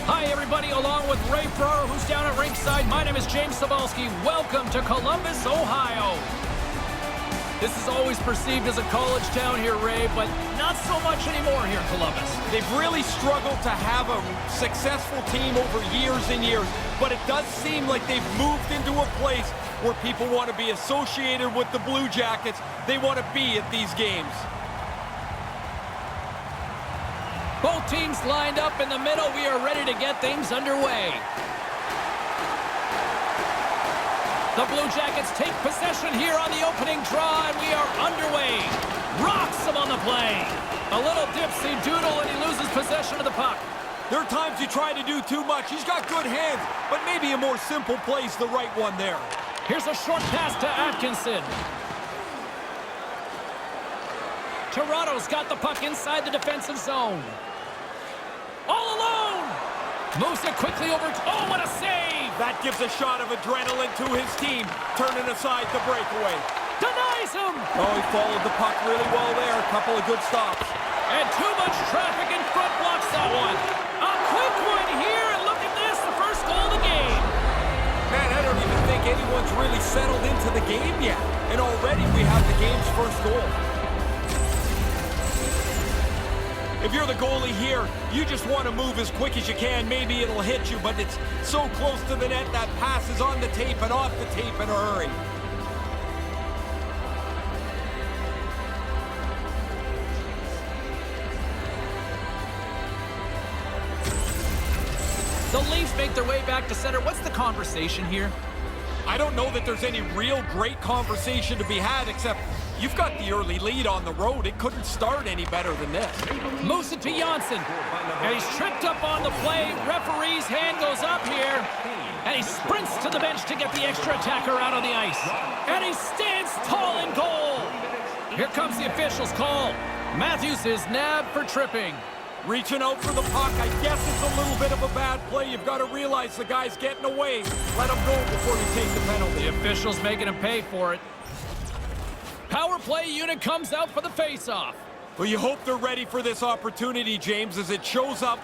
Hi, everybody, along with Ray Ferraro, who's down at ringside. My name is James Cebulski. Welcome to Columbus, Ohio. This is always perceived as a college town here, Ray, but not so much anymore here in Columbus. They've really struggled to have a successful team over years and years, but it does seem like they've moved into a place where people want to be associated with the Blue Jackets. They want to be at these games. Both teams lined up in the middle. We are ready to get things underway. The Blue Jackets take possession here on the opening draw, and we are underway. Rocks him on the play. A little dipsy-doodle, and he loses possession of the puck. There are times you try to do too much. He's got good hands, but maybe a more simple play's the right one there. Here's a short pass to Atkinson. Toronto's got the puck inside the defensive zone. All alone! Moves it quickly over. Oh, what a save! That gives a shot of adrenaline to his team, turning aside the breakaway. Denies him! Oh, he followed the puck really well there. A couple of good stops. And too much traffic in front blocks that one. A quick one here, and look at this, the first goal of the game. Man, I don't even think anyone's really settled into the game yet. And already we have the game's first goal. If you're the goalie here, you just want to move as quick as you can. Maybe it'll hit you, but it's so close to the net that pass is on the tape and off the tape in a hurry. The Leafs make their way back to center. What's the conversation here? I don't know that there's any real great conversation to be had, except you've got the early lead on the road. It couldn't start any better than this. Moves it to Janssen. And he's tripped up on the play. Referee's hand goes up here. And he sprints to the bench to get the extra attacker out on the ice. And he stands tall in goal. Here comes the official's call. Matthews is nabbed for tripping. Reaching out for the puck. I guess it's a little bit of a bad play. You've got to realize the guy's getting away. Let him go before you take the penalty. The official's making him pay for it. Power play unit comes out for the face-off. Well, you hope they're ready for this opportunity, James, as it shows up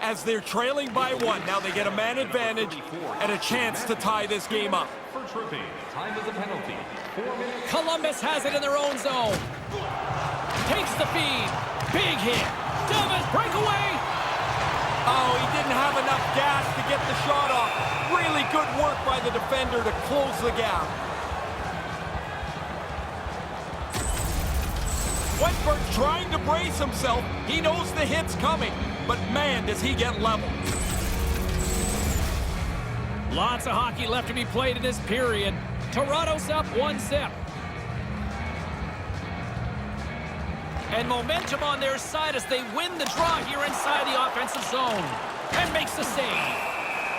as they're trailing by one. Now they get a man advantage and a chance to tie this game up. For tripping, time is a penalty. 4 minutes. Columbus has it in their own zone. Takes the feed. Big hit. Davis, breakaway. Oh, he didn't have enough gas to get the shot off. Really good work by the defender to close the gap. Wentberg trying to brace himself. He knows the hit's coming, but man, does he get leveled. Lots of hockey left to be played in this period. Toronto's up 1-0. And momentum on their side as they win the draw here inside the offensive zone. And makes the save.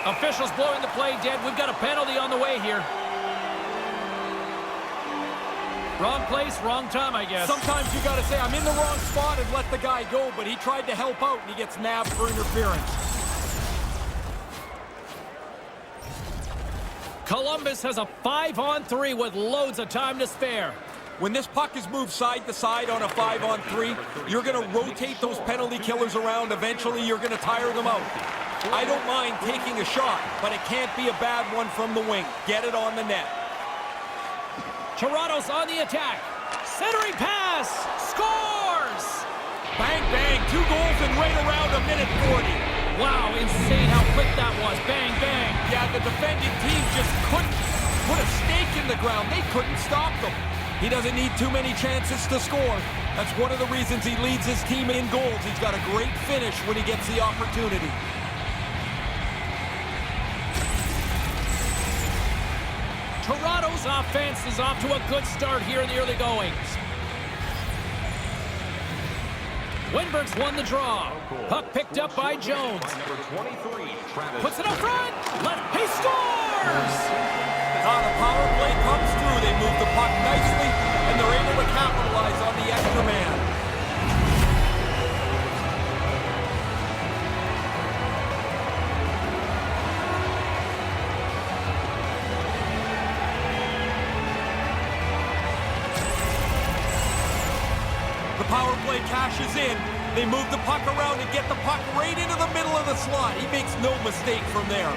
Officials blowing the play dead. We've got a penalty on the way here. Wrong place, wrong time, I guess. Sometimes you got to say, I'm in the wrong spot and let the guy go, but he tried to help out and he gets nabbed for interference. Columbus has a 5-on-3 with loads of time to spare. When this puck is moved side to side on a 5-on-3, you're going to rotate those penalty killers around. Eventually, you're going to tire them out. I don't mind taking a shot, but it can't be a bad one from the wing. Get it on the net. Toronto's on the attack. Centering pass. Scores! Bang, bang. 2 goals in right around a minute 40. Wow, insane how quick that was. Bang, bang. Yeah, the defending team just couldn't put a stake in the ground. They couldn't stop them. He doesn't need too many chances to score. That's one of the reasons he leads his team in goals. He's got a great finish when he gets the opportunity. Toronto's offense is off to a good start here in the early goings. Wentberg's won the draw. Puck picked up by Jones. Puts it up front. He scores! Now the power play comes through. They move the puck nicely, and they're able to capitalize on the extra man. The power play cashes in. They move the puck around and get the puck right into the middle of the slot. He makes no mistake from there.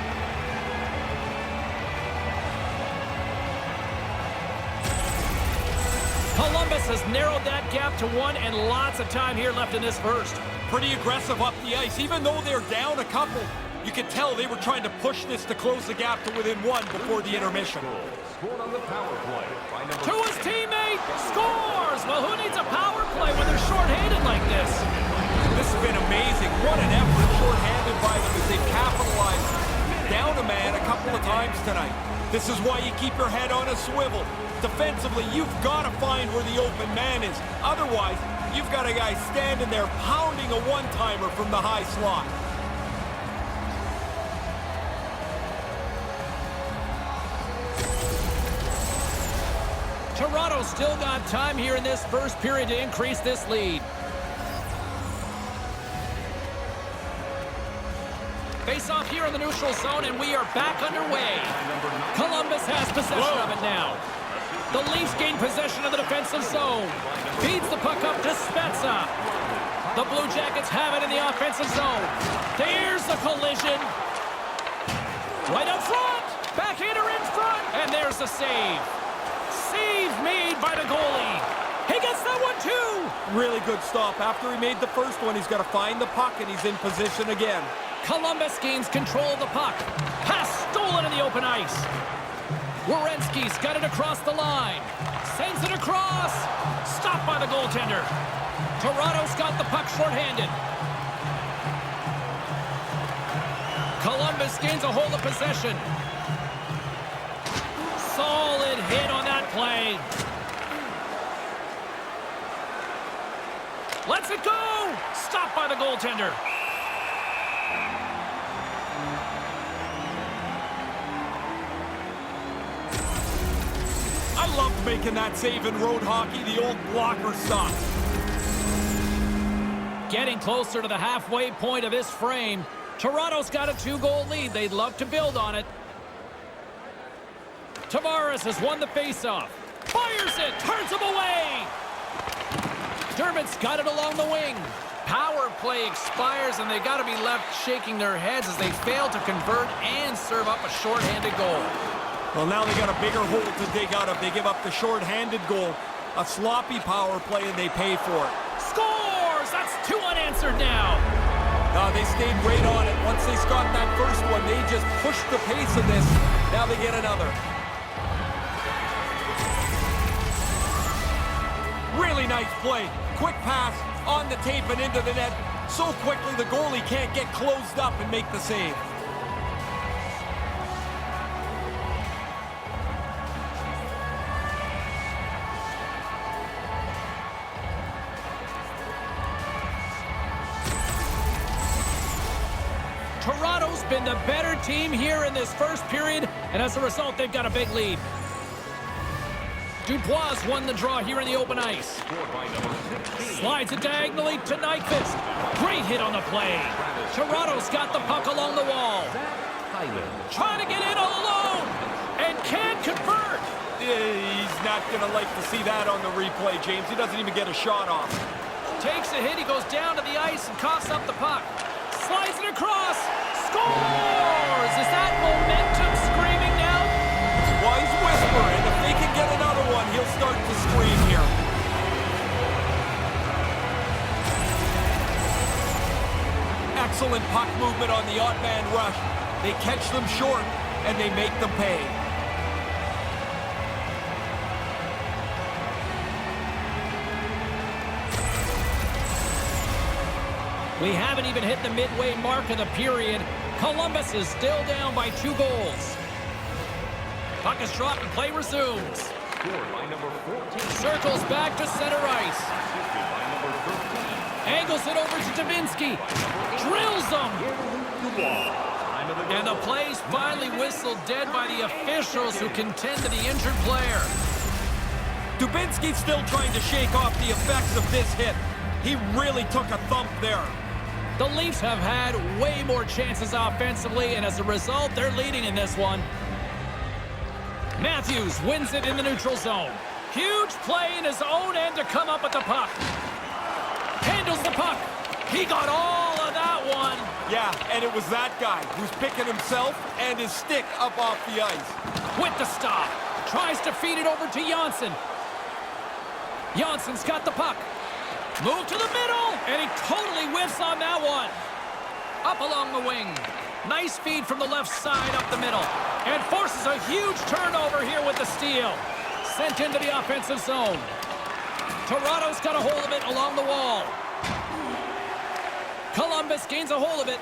Columbus has narrowed that gap to 1 and lots of time here left in this first. Pretty aggressive up the ice. Even though they're down a couple, you could tell they were trying to push this to close the gap to within 1 before the intermission. Scored on the power play by number To his teammate, scores! Well, who needs a power play when they're shorthanded like this? This has been amazing. What an effort shorthanded by them as they've capitalized down a man a couple of times tonight. This is why you keep your head on a swivel. Defensively, you've got to find where the open man is. Otherwise, you've got a guy standing there pounding a one-timer from the high slot. Toronto's still got time here in this first period to increase this lead. Face off here in the neutral zone, and we are back underway. Columbus has possession of it now. The Leafs gain possession of the defensive zone. Feeds the puck up to Spezza. The Blue Jackets have it in the offensive zone. There's the collision. Right up front. Backhander in front. And there's the save. Save made by the goalie. He gets that one too. Really good stop. After he made the first one, he's got to find the puck, and he's in position again. Columbus gains control of the puck. Pass stolen in the open ice. Werenski's got it across the line. Sends it across. Stopped by the goaltender. Toronto's got the puck shorthanded. Columbus gains a hold of possession. Solid hit on that play. Lets it go. Stopped by the goaltender. I loved making that save in road hockey, the old blocker stop. Getting closer to the halfway point of this frame. Toronto's got a 2-goal lead. They'd love to build on it. Tavares has won the faceoff. Fires it, turns him away. Dermott's got it along the wing. Power play expires, and they got to be left shaking their heads as they fail to convert and serve up a shorthanded goal. Well, now they got a bigger hole to dig out of. They give up the shorthanded goal. A sloppy power play, and they pay for it. Scores! That's 2 unanswered now. They stayed right on it. Once they got that first one, they just pushed the pace of this. Now they get another. Really nice play. Quick pass on the tape and into the net. So quickly the goalie can't get closed up and make the save. Toronto's been the better team here in this first period, and as a result, they've got a big lead. Dubois won the draw here in the open ice. Slides it diagonally to Nyquist. Great hit on the play. Toronto's got the puck along the wall. Trying to get in all alone, and can't convert. He's not going to like to see that on the replay, James. He doesn't even get a shot off. Takes a hit, he goes down to the ice and coughs up the puck. Slides it across. Scores! Is that momentum screaming now? Wise whisper, and if they can get another one, he'll start to scream here. Excellent puck movement on the odd man rush. They catch them short, and they make them pay. We haven't even hit the midway mark of the period. Columbus is still down by 2 goals. Puck is dropped and play resumes. Circles back to center ice. Angles it over to Davinsky. Drills them. And the play's finally whistled dead by the officials who contend to the injured player. Dubinsky's still trying to shake off the effects of this hit. He really took a thump there. The Leafs have had way more chances offensively, and as a result, they're leading in this one. Matthews wins it in the neutral zone. Huge play in his own end to come up with the puck. Handles the puck. He got all of that one. Yeah, and it was that guy who's picking himself and his stick up off the ice. With the stop. Tries to feed it over to Janssen. Janssen's got the puck. Move to the middle, and he totally whiffs on that one. Up along the wing. Nice feed from the left side up the middle. And forces a huge turnover here with the steal. Sent into the offensive zone. Toronto's got a hold of it along the wall. Columbus gains a hold of it.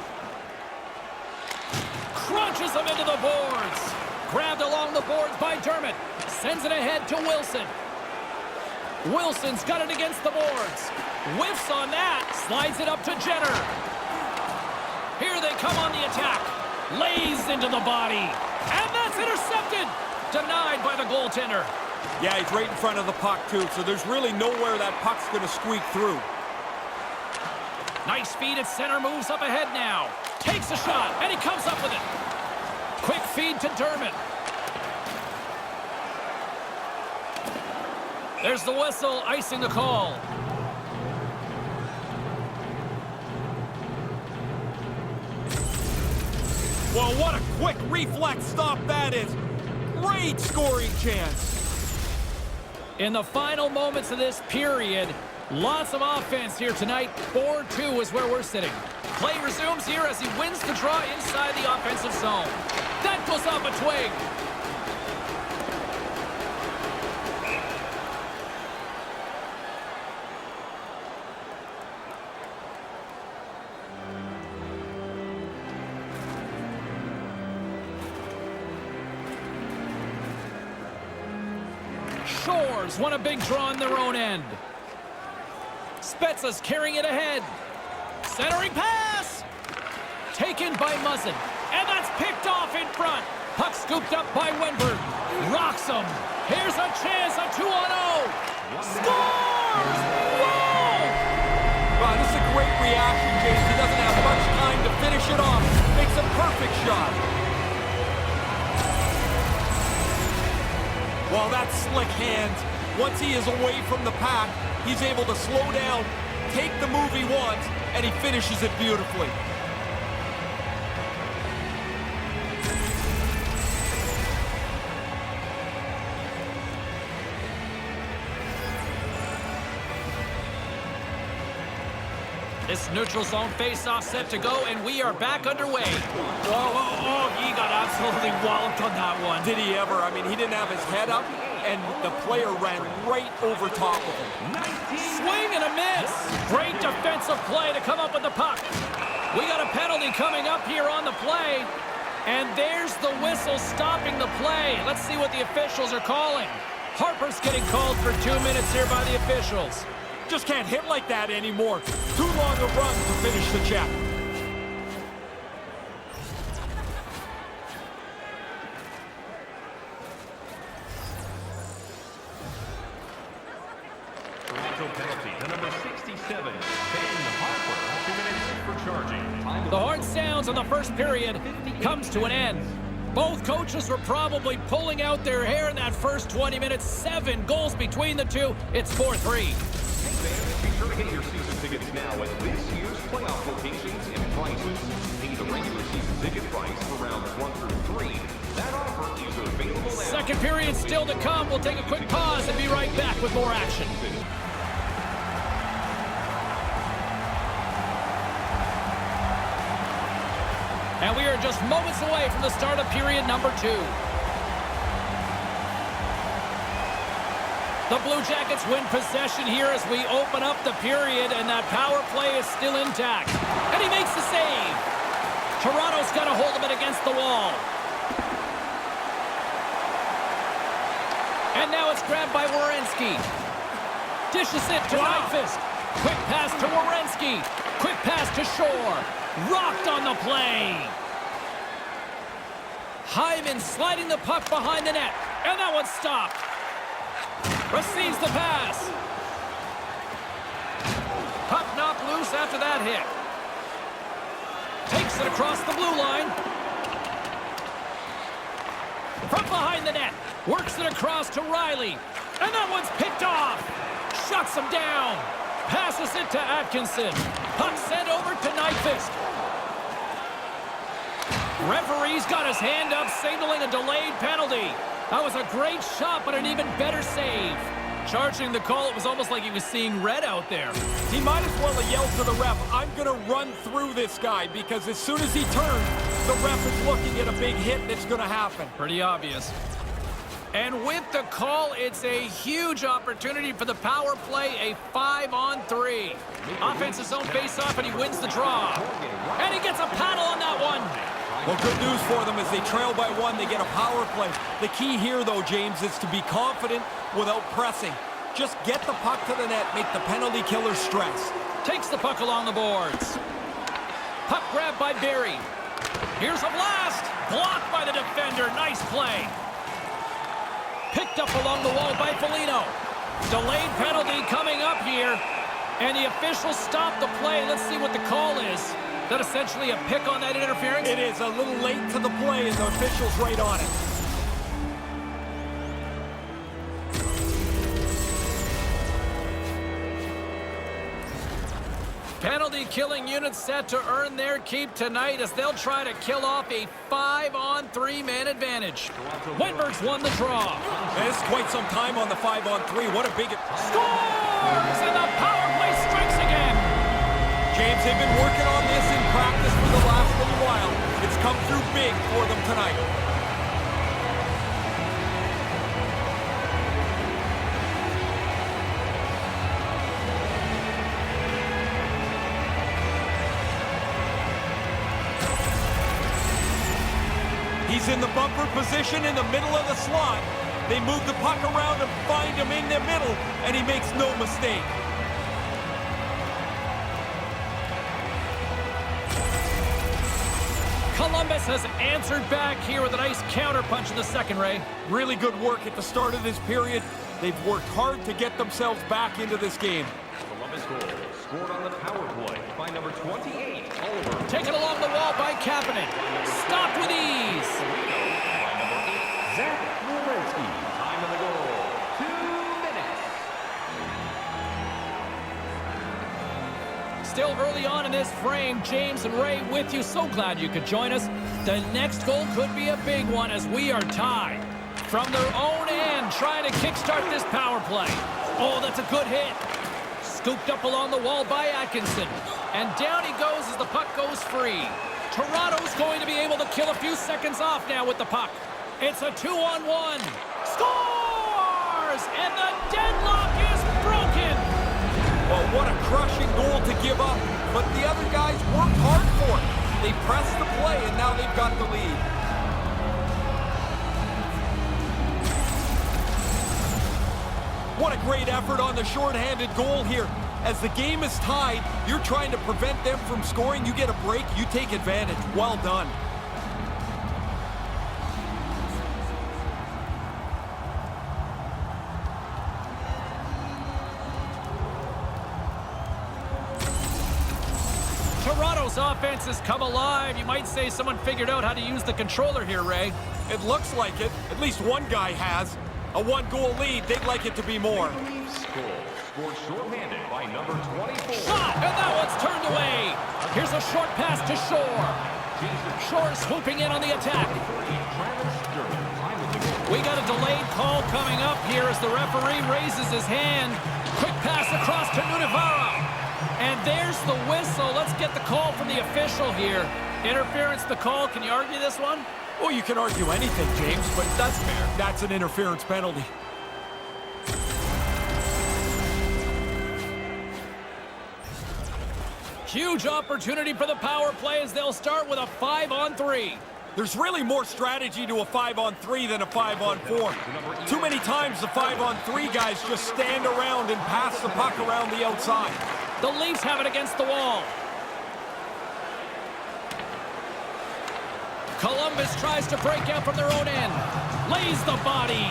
Crunches them into the boards. Grabbed along the boards by Dermott. Sends it ahead to Wilson. Wilson's got it against the boards. Whiffs on that. Slides it up to Jenner. Here they come on the attack. Lays into the body. And that's intercepted. Denied by the goaltender. Yeah, he's right in front of the puck, too, so there's really nowhere that puck's going to squeak through. Nice feed at center. Moves up ahead now. Takes a shot, and he comes up with it. Quick feed to Dermott. There's the whistle, icing the call. Well, what a quick reflex stop that is. Great scoring chance. In the final moments of this period, lots of offense here tonight. 4-2 is where we're sitting. Play resumes here as he wins the draw inside the offensive zone. That goes off a twig. Shores won a big draw on their own end. Spezza's carrying it ahead. Centering pass! Taken by Muzzin. And that's picked off in front. Puck scooped up by Wenberg. Rocks him. Here's a chance, a 2-on-0. Scores! Whoa! Wow, this is a great reaction, James. He doesn't have much time to finish it off. Makes a perfect shot. Well, that's slick hands. Once he is away from the pack, he's able to slow down, take the move he wants, and he finishes it beautifully. This neutral zone face-off set to go, and we are back underway. Oh, he got absolutely walloped on that one. Did he ever? I mean, he didn't have his head up, and the player ran right over top of him. Swing and a miss. Great defensive play to come up with the puck. We got a penalty coming up here on the play, and there's the whistle stopping the play. Let's see what the officials are calling. Harper's getting called for 2 minutes here by the officials. Just can't hit like that anymore. Too long a run to finish the check. Toronto penalty to number 67, Ben Harper. 2 minutes for charging. The horn sounds in the first period comes to an end. Both coaches were probably pulling out their hair in that first 20 minutes. 7 goals between the two. It's 4-3. Fans, be sure to get your season tickets now at this year's playoff locations and prices. Pay the regular season ticket price for rounds 1 through 3. That offer is available now. Second period still to come. We'll take a quick pause and be right back with more action. And we are just moments away from the start of period number 2. The Blue Jackets win possession here as we open up the period, and that power play is still intact. And he makes the save. Toronto's got a hold of it against the wall. And now it's grabbed by Werenski. Dishes it to Nyquist. Quick pass to Werenski. Quick pass to Shore. Rocked on the play. Hyman sliding the puck behind the net. And that one's stopped. Receives the pass. Puck knocked loose after that hit. Takes it across the blue line. From behind the net. Works it across to Riley. And that one's picked off. Shuts him down. Passes it to Atkinson. Puck sent over to Nyquist. Referee's got his hand up, signaling a delayed penalty. That was a great shot, but an even better save. Charging the call, it was almost like he was seeing red out there. He might as well have yelled to the ref, I'm going to run through this guy, because as soon as he turns, the ref is looking at a big hit that's going to happen. Pretty obvious. And with the call, it's a huge opportunity for the power play, a 5-on-3. Offensive zone face-off, and he wins the draw. And he gets a paddle on that one. Well, good news for them as they trail by 1, they get a power play. The key here, though, James, is to be confident without pressing. Just get the puck to the net, make the penalty killer stress. Takes the puck along the boards. Puck grabbed by Barrie. Here's a blast. Blocked by the defender. Nice play. Picked up along the wall by Foligno. Delayed penalty coming up here. And the officials stop the play. Let's see what the call is. Is that essentially a pick on that interference? It is a little late to the play, and the official's right on it. Penalty killing unit set to earn their keep tonight as they'll try to kill off a 5-on-3 man advantage. Wenberg's won the draw. And it's quite some time on the 5-on-3. What a big... Scores! And the power play strikes again. James, they've been working on this in practice for the last little while. It's come through big for them tonight. He's in the bumper position in the middle of the slot. They move the puck around and find him in the middle, and he makes no mistake. Columbus has answered back here with a nice counterpunch in the second, Ray. Really good work at the start of this period. They've worked hard to get themselves back into this game. Columbus goal scored on the power play by number 28, Oliver. Taken along the wall by Kapanen. Stopped with ease. By number 8, Zach Werenski. Time of the goal, 2 minutes. Still early on in this frame, James and Ray with you. So glad you could join us. The next goal could be a big one as we are tied. From their own end, trying to kickstart this power play. Oh, that's a good hit. Scooped up along the wall by Atkinson. And down he goes as the puck goes free. Toronto's going to be able to kill a few seconds off now with the puck. It's a 2-on-1. Scores! And the deadlock is broken. Well, what a crushing goal to give up. But the other guys worked hard for it. They pressed the play, and now they've got the lead. What a great effort on the shorthanded goal here. As the game is tied, you're trying to prevent them from scoring. You get a break, you take advantage. Well done. Toronto's offense has come alive. You might say someone figured out how to use the controller here, Ray. It looks like it. At least one guy has. A one-goal lead. They'd like it to be more. Goal scored shorthanded by number 24. Shot, and that one's turned away. Here's a short pass to Shore. Shore swooping in on the attack. We got a delayed call coming up here as the referee raises his hand. Quick pass across to Nunavara. And there's the whistle. Let's get the call from the official here. Interference the call. Can you argue this one? Well, you can argue anything, James, but that's fair. That's an interference penalty. Huge opportunity for the power play as they'll start with a 5-on-3. There's really more strategy to a 5-on-3 than a 5-on-4. Too many times the 5-on-3 guys just stand around and pass the puck around the outside. The Leafs have it against the wall. Columbus tries to break out from their own end. Lays the body.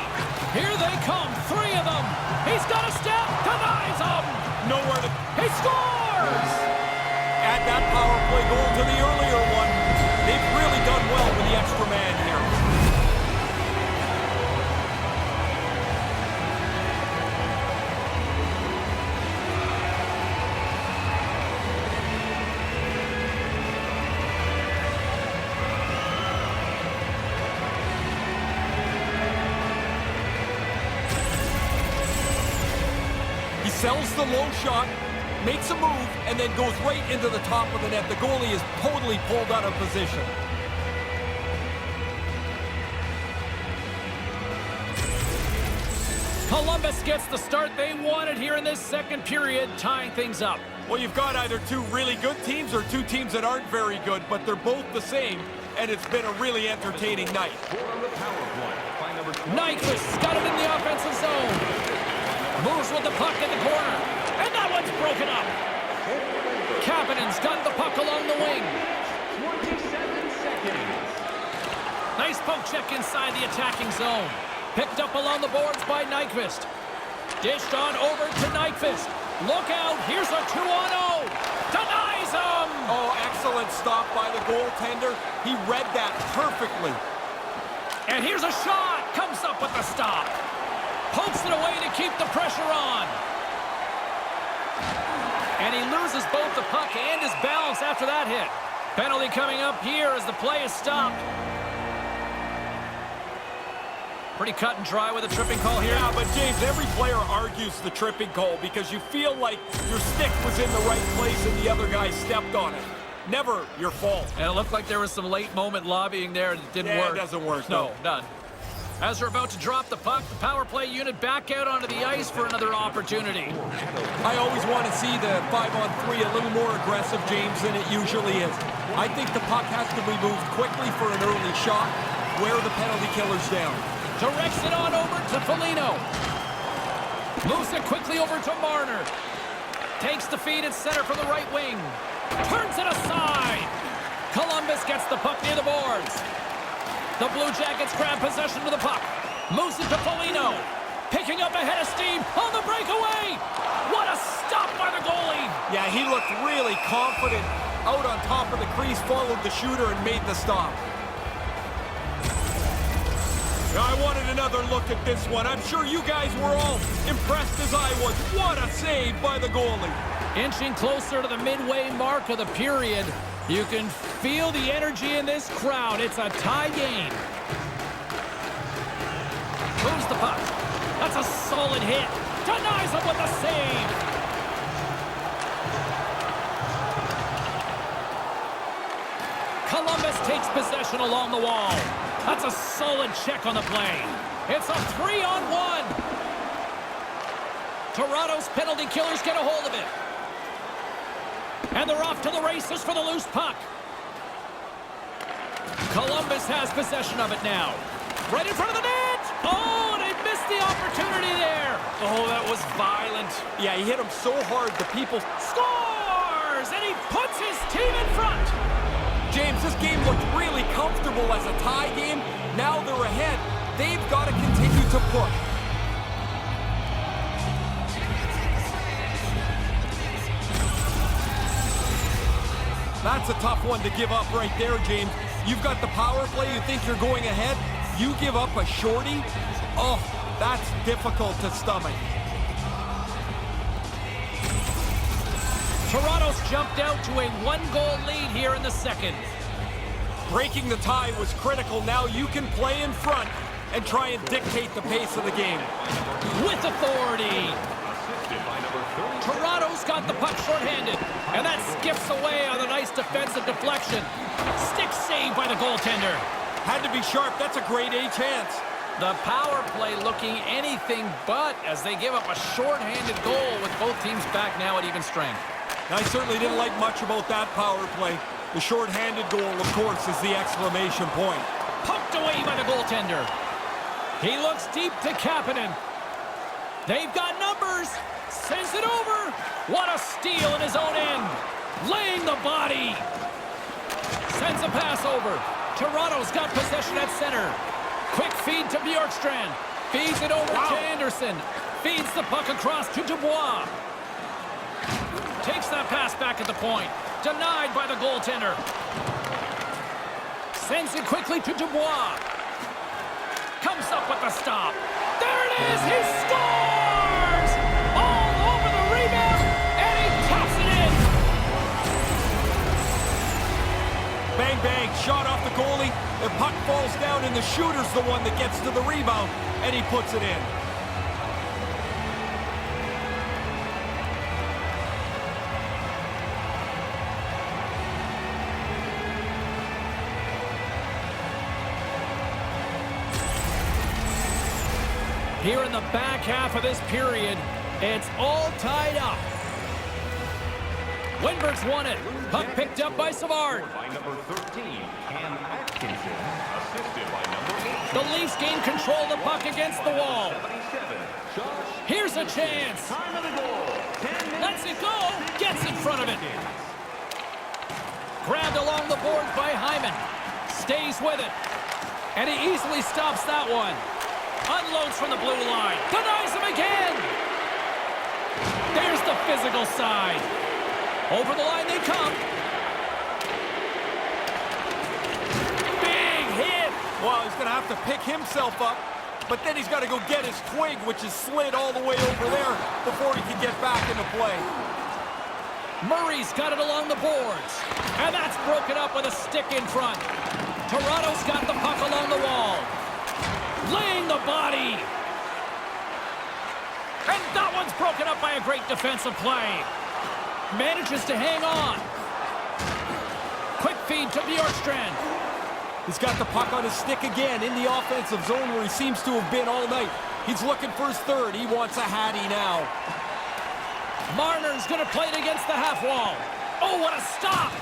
Here they come, 3 of them. He's got a step, denies them. Nowhere to... He scores! Add that power play goal to the earlier one. They've really done well with the extra man here. sells the low shot, makes a move, and then goes right into the top of the net. The goalie is totally pulled out of position. Columbus gets the start they wanted here in this second period, tying things up. Well, you've got either two really good teams or two teams that aren't very good, but they're both the same, and it's been a really entertaining night. Nyquist's got it in the offensive zone. Moves with the puck in the corner, and that one's broken up. Kapanen's got the puck along the wing. 27 seconds. Nice poke check inside the attacking zone. Picked up along the boards by Nyquist. Dished on over to Nyquist. Look out, here's a 2-on-0. Denies him! Oh, excellent stop by the goaltender. He read that perfectly. And here's a shot. Comes up with the stop. Pokes it away to keep the pressure on. And he loses both the puck and his balance after that hit. Penalty coming up here as the play is stopped. Pretty cut and dry with a tripping call here. Yeah, but James, every player argues the tripping call because you feel like your stick was in the right place and the other guy stepped on it. Never your fault. And it looked like there was some late moment lobbying there that didn't work. It doesn't work. No, none. As they're about to drop the puck, the power play unit back out onto the ice for another opportunity. I always want to see the 5-on-3 a little more aggressive, James, than it usually is. I think the puck has to be moved quickly for an early shot. Wear the penalty killers down. Directs it on over to Foligno. Moves it quickly over to Marner. Takes the feed at center from the right wing. Turns it aside. Columbus gets the puck near the boards. The Blue Jackets grab possession of the puck. Moves it to Foligno. Picking up ahead of steam on the breakaway. What a stop by the goalie. Yeah, he looked really confident out on top of the crease, followed the shooter, and made the stop. I wanted another look at this one. I'm sure you guys were all impressed as I was. What a save by the goalie. Inching closer to the midway mark of the period. You can feel the energy in this crowd. It's a tie game. Moves the puck. That's a solid hit. Denies him with a save. Columbus takes possession along the wall. That's a solid check on the play. It's a 3-on-1. Toronto's penalty killers get a hold of it. And they're off to the races for the loose puck. Columbus has possession of it now. Right in front of the net. Oh, they missed the opportunity there. Oh, that was violent. Yeah, he hit him so hard the people... Scores! And he puts his team in front. James, this game looked really comfortable as a tie game. Now they're ahead. They've got to continue to push. That's a tough one to give up right there, James. You've got the power play. You think you're going ahead. You give up a shorty. Oh, that's difficult to stomach. Toronto's jumped out to a 1-goal lead here in the second. Breaking the tie was critical. Now you can play in front and try and dictate the pace of the game. With authority. Toronto's got the puck shorthanded. And that skips away on a nice defensive deflection. Stick save by the goaltender. Had to be sharp. That's a grade A chance. The power play looking anything but as they give up a shorthanded goal with both teams back now at even strength. I certainly didn't like much about that power play. The shorthanded goal, of course, is the exclamation point. Poked away by the goaltender. He looks deep to Kapanen. They've got numbers. Sends it over. What a steal in his own end. Laying the body. Sends a pass over. Toronto's got possession at center. Quick feed to Bjorkstrand. Feeds it over to Anderson. Feeds the puck across to Dubois. Takes that pass back at the point. Denied by the goaltender. Sends it quickly to Dubois. Comes up with the stop. There it is! He scores! All over the rebound, and he taps it in! Bang, bang, shot off the goalie. The puck falls down, and the shooter's the one that gets to the rebound, and he puts it in. Here in the back half of this period, it's all tied up. Windberg's won it. Puck picked up by Savard. By number 13, Cam Atkinson, assisted by number 8. The Leafs gain control of the puck against the wall. 77, Josh. Here's a chance. Time of the goal. 10 minutes. Lets it go. Gets in front of it. Grabbed along the boards by Hyman. Stays with it. And he easily stops that one. Unloads from the blue line. Denies him again. There's the physical side. Over the line they come. Big hit. Well, he's going to have to pick himself up, but then he's got to go get his twig, which is slid all the way over there before he can get back into play. Murray's got it along the boards. And that's broken up with a stick in front. Toronto's got the puck along the wall. Laying the body. And that one's broken up by a great defensive play. Manages to hang on. Quick feed to Bjorkstrand. He's got the puck on his stick again in the offensive zone where he seems to have been all night. He's looking for his third. He wants a Hattie now. Marner's going to play it against the half wall. Oh, what a stop!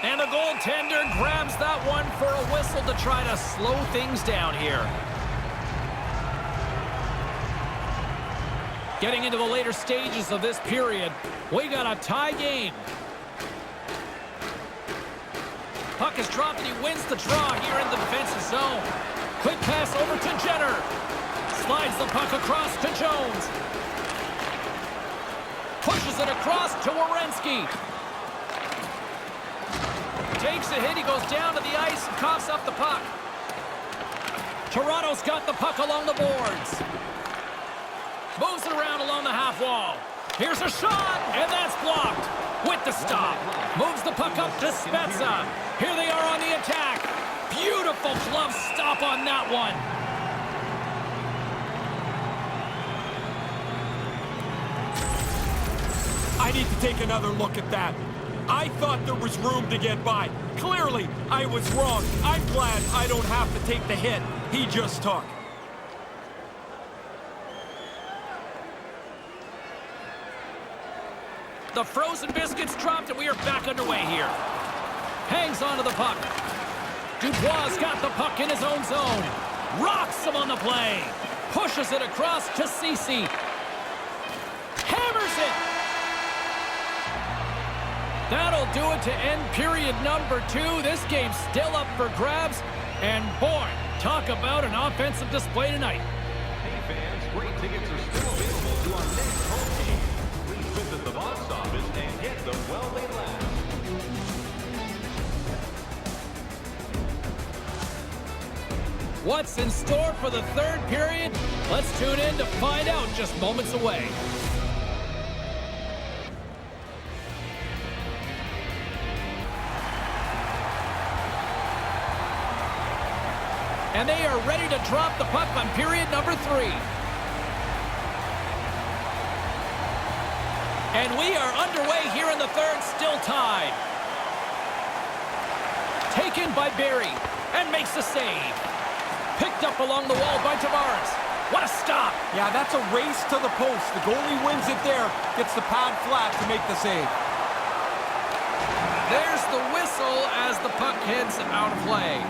And the goaltender grabs that one for a whistle to try to slow things down here. Getting into the later stages of this period, we got a tie game. Puck is dropped and he wins the draw here in the defensive zone. Quick pass over to Jenner. Slides the puck across to Jones. Pushes it across to Werenski. Takes a hit, he goes down to the ice and coughs up the puck. Toronto's got the puck along the boards. Moves it around along the half wall. Here's a shot, and that's blocked. With the stop. Moves the puck up to Spezza. Here they are on the attack. Beautiful glove stop on that one. I need to take another look at that. I thought there was room to get by. Clearly, I was wrong. I'm glad I don't have to take the hit he just took. The frozen biscuits dropped, and we are back underway here. Hangs onto the puck. Dubois got the puck in his own zone. Rocks him on the play. Pushes it across to Ceci. Hammers it. That'll do it to end period number 2. This game's still up for grabs. And boy, talk about an offensive display tonight. Hey fans, great tickets are still available to our next home game. Please visit the box office and get them while they last. What's in store for the third period? Let's tune in to find out just moments away. And they are ready to drop the puck on period number 3. And we are underway here in the third, still tied. Taken by Barry, and makes the save. Picked up along the wall by Tavares. What a stop! Yeah, that's a race to the post. The goalie wins it there, gets the pad flat to make the save. There's the whistle as the puck heads out of play.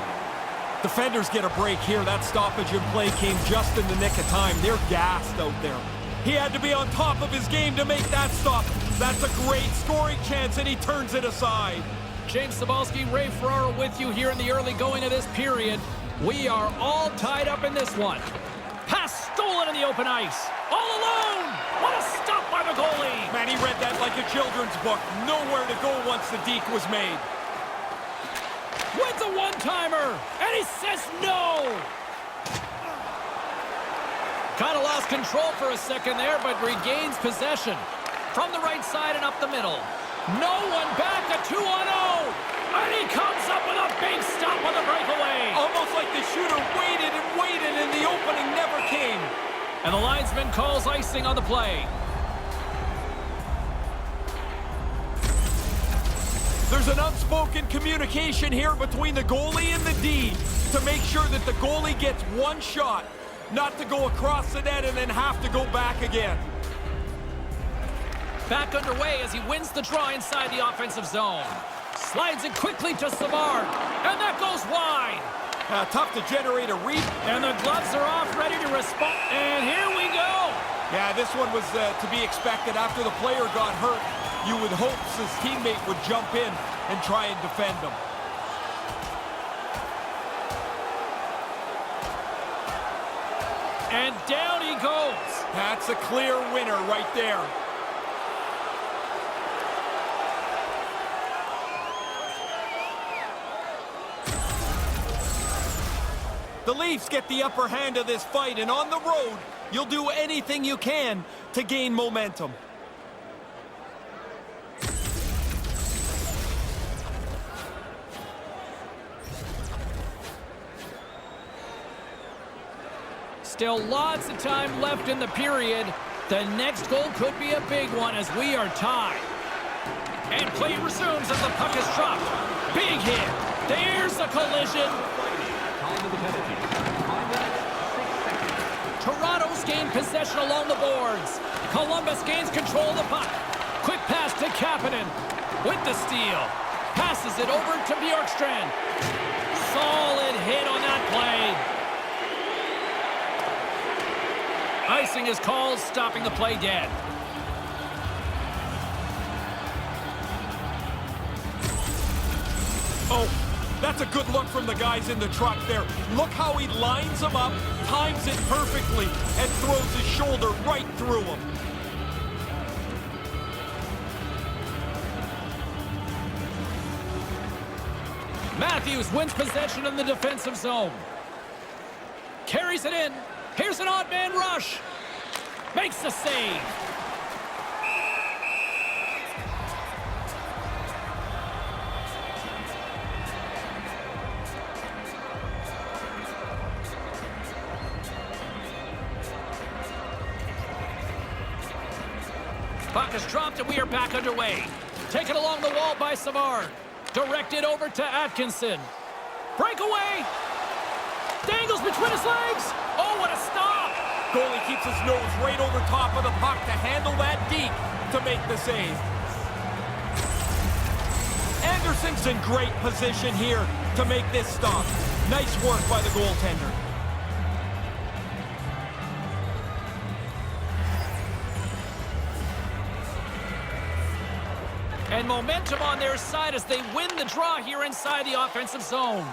Defenders get a break here. That stoppage in play came just in the nick of time. They're gassed out there. He had to be on top of his game to make that stop. That's a great scoring chance, and he turns it aside. James Cybulski, Ray Ferraro with you here in the early going of this period. We are all tied up in this one. Pass stolen in the open ice. All alone. What a stop by the goalie. Man, he read that like a children's book. Nowhere to go once the deke was made. Wins a one-timer, and he says no. Kind of lost control for a second there, but regains possession. From the right side and up the middle. No one back, a 2-on-0. And he comes up with a big stop on the breakaway. Almost like the shooter waited and waited, and the opening never came. And the linesman calls icing on the play. There's an unspoken communication here between the goalie and the D to make sure that the goalie gets one shot. not to go across the net and then have to go back again. Back underway as he wins the draw inside the offensive zone. Slides it quickly to Savard, and that goes wide. Tough to generate a read. And the gloves are off, ready to respond. And here we go. Yeah, this one was to be expected. After the player got hurt, you would hope his teammate would jump in and try and defend him. And down he goes. That's a clear winner right there. The Leafs get the upper hand of this fight, and on the road, you'll do anything you can to gain momentum. Still lots of time left in the period. The next goal could be a big one as we are tied. And play resumes as the puck is dropped. Big hit. There's a collision. Toronto's gained possession along the boards. Columbus gains control of the puck. Quick pass to Kapanen with the steal. Passes it over to Bjorkstrand. Solid hit on that play. Icing is called, stopping the play dead. Oh, that's a good look from the guys in the truck there. Look how he lines them up, times it perfectly, and throws his shoulder right through them. Matthews wins possession in the defensive zone. Carries it in. Here's an odd man rush. Makes the save. Puck is dropped and we are back underway. Taken along the wall by Savard. Directed over to Atkinson. Breakaway. Dangles between his legs. Oh, what a stop. Goalie keeps his nose right over top of the puck to handle that deke to make the save. Anderson's in great position here to make this stop. Nice work by the goaltender. And momentum on their side as they win the draw here inside the offensive zone.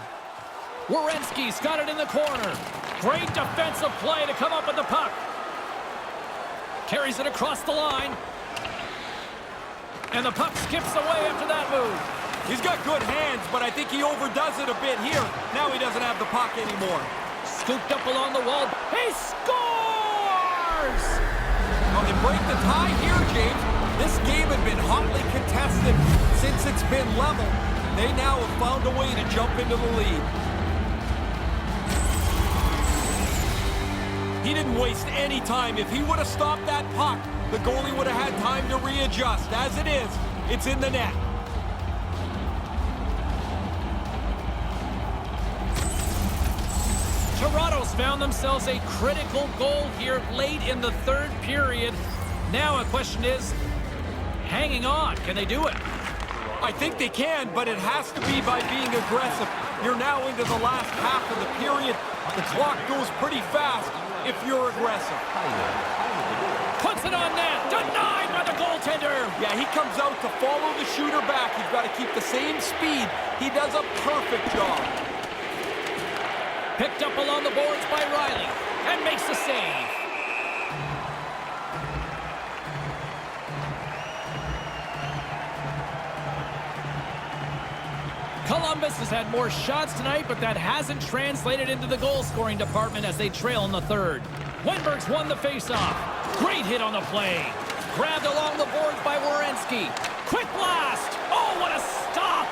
Werenski's got it in the corner. Great defensive play to come up with the puck. Carries it across the line. And the puck skips away after that move. He's got good hands, but I think he overdoes it a bit here. Now he doesn't have the puck anymore. Scooped up along the wall. He scores! Well, they break the tie here, James. This game had been hotly contested since it's been level. They now have found a way to jump into the lead. He didn't waste any time. If he would have stopped that puck, the goalie would have had time to readjust. As it is, it's in the net. Toronto's found themselves a critical goal here late in the third period. Now the question is, hanging on, can they do it? I think they can, but it has to be by being aggressive. You're now into the last half of the period. The clock goes pretty fast if you're aggressive. Puts it on net, denied by the goaltender. Yeah, he comes out to follow the shooter back. He's got to keep the same speed. He does a perfect job. Picked up along the boards by Riley and makes the save. Columbus has had more shots tonight, but that hasn't translated into the goal-scoring department as they trail in the third. Wenberg's won the face-off. Great hit on the play. Grabbed along the boards by Werenski. Quick blast. Oh, what a stop.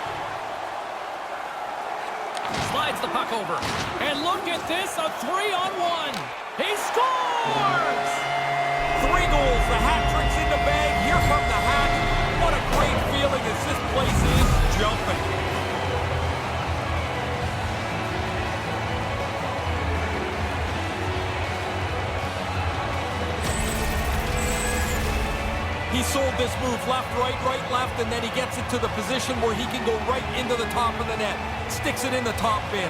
Slides the puck over. And look at this, a 3-on-1. He scores! 3 goals, the hat trick's in the bag. Here come the hat. What a great feeling as this place is jumping. He sold this move left, right, left, and then he gets it to the position where he can go right into the top of the net. Sticks it in the top bin.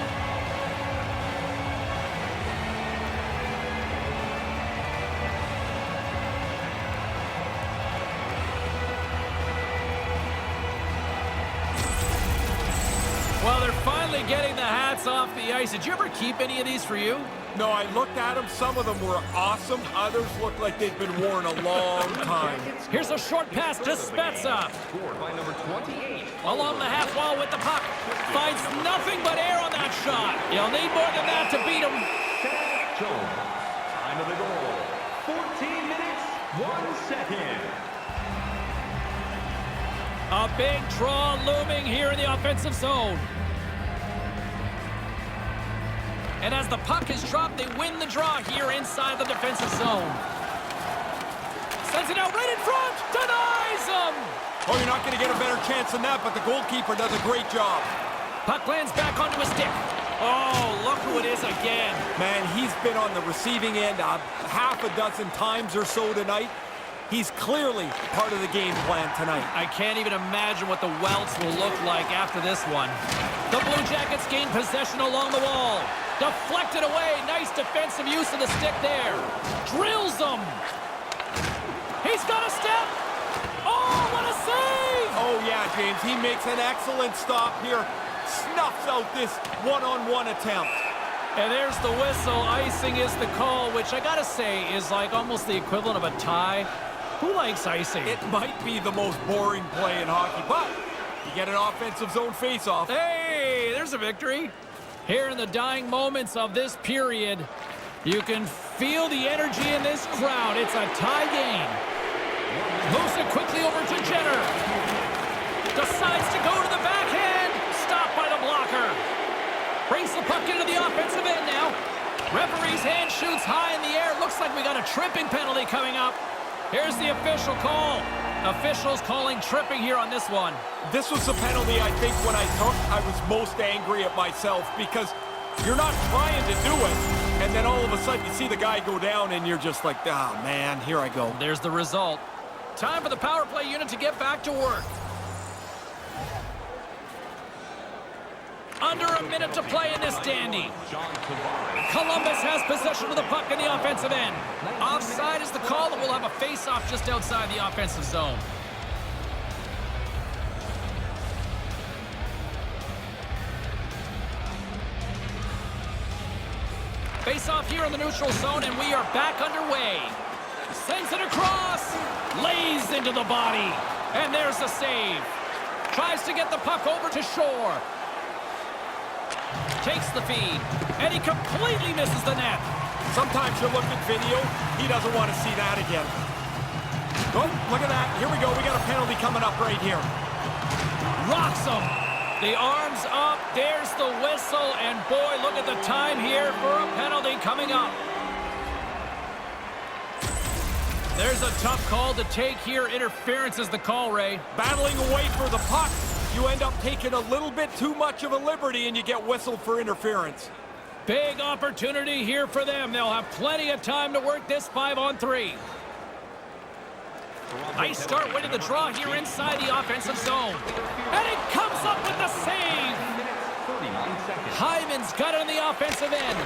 Well, they're finally getting the hats off the ice. Did you ever keep any of these for you? No, I looked at them. Some of them were awesome. Others looked like they'd been worn a long time. Here's a short pass to Spezza. Scored by number 28. Along the half wall with the puck. Finds nothing but air on that shot. You'll need more than that to beat him. Jones. Time of the goal. 14 minutes, 1 second. A big draw looming here in the offensive zone. And as the puck is dropped, they win the draw here inside the defensive zone. Sends it out right in front. Denies him. Oh, you're not going to get a better chance than that, but the goalkeeper does a great job. Puck lands back onto his stick. Oh, look who it is again. Man, he's been on the receiving end half a dozen times or so tonight. He's clearly part of the game plan tonight. I can't even imagine what the welts will look like after this one. The Blue Jackets gain possession along the wall. Deflected away. Nice defensive use of the stick there. Drills them. He's got a step. Oh, what a save! Oh, yeah, James. He makes an excellent stop here. Snuffs out this one-on-one attempt. And there's the whistle. Icing is the call, which I gotta say is like almost the equivalent of a tie. Who likes icing? It might be the most boring play in hockey, but you get an offensive zone face-off. Hey, there's a victory. Here in the dying moments of this period, you can feel the energy in this crowd. It's a tie game. Moves it quickly over to Jenner. Decides to go to the backhand. Stopped by the blocker. Brings the puck into the offensive end now. Referee's hand shoots high in the air. Looks like we got a tripping penalty coming up. Here's the official call. Officials calling tripping here on this one. This was the penalty I think when I was most angry at myself because you're not trying to do it, and then all of a sudden you see the guy go down and you're just like, ah, man, here I go. There's the result. Time for the power play unit to get back to work. Under a minute to play in this dandy. Columbus has possession of the puck in the offensive end. Offside is the call, and we'll have a face-off just outside the offensive zone. Face-off here in the neutral zone, and we are back underway. Sends it across. Lays into the body. And there's the save. Tries to get the puck over to Shore. Takes the feed, and he completely misses the net. Sometimes you look at video, he doesn't want to see that again. Oh, look at that. Here we go. We got a penalty coming up right here. Rocks him. The arms up. There's the whistle, and boy, look at the time here for a penalty coming up. There's a tough call to take here. Interference is the call, Ray. Battling away for the puck. You end up taking a little bit too much of a liberty and you get whistled for interference. Big opportunity here for them. They'll have plenty of time to work this 5-on-3. Nice start winning the draw here inside the offensive zone. And it comes up with the save. Hyman's got it on the offensive end.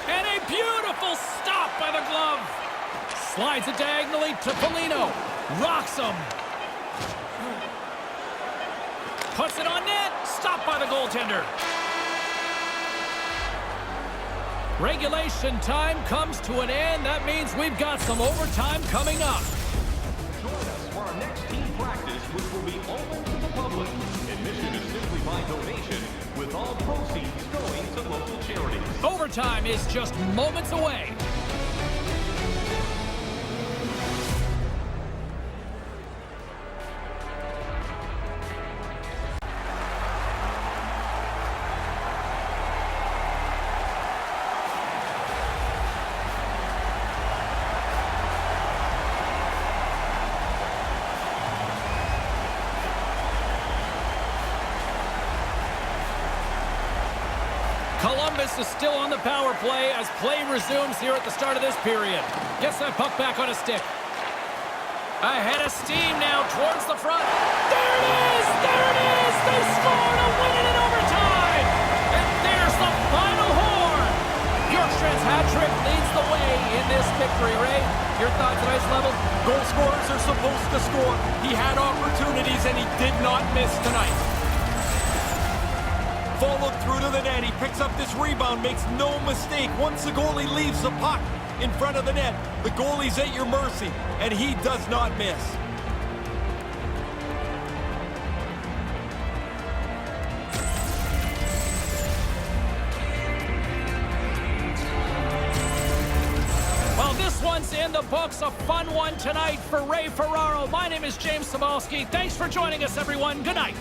And a beautiful stop by the glove. Slides it diagonally to Foligno. Rocks him. Puts it on net. Stopped by the goaltender. Regulation time comes to an end. That means we've got some overtime coming up. Join us for our next team practice, which will be open to the public. Admission is simply by donation, with all proceeds going to local charities. Overtime is just moments away. Columbus is still on the power play as play resumes here at the start of this period. Gets that puck back on a stick. Ahead of steam now towards the front. There it is! There it is! They score to win it in overtime! And there's the final horn! Bjorkstrand's hat trick leads the way in this victory, Ray. Your thoughts at ice level? Goal scorers are supposed to score. He had opportunities and he did not miss tonight. Followed through to the net. He picks up this rebound, makes no mistake. Once the goalie leaves the puck in front of the net, the goalie's at your mercy, and he does not miss. Well, this one's in the books. A fun one tonight for Ray Ferraro. My name is James Cybulski. Thanks for joining us, everyone. Good night.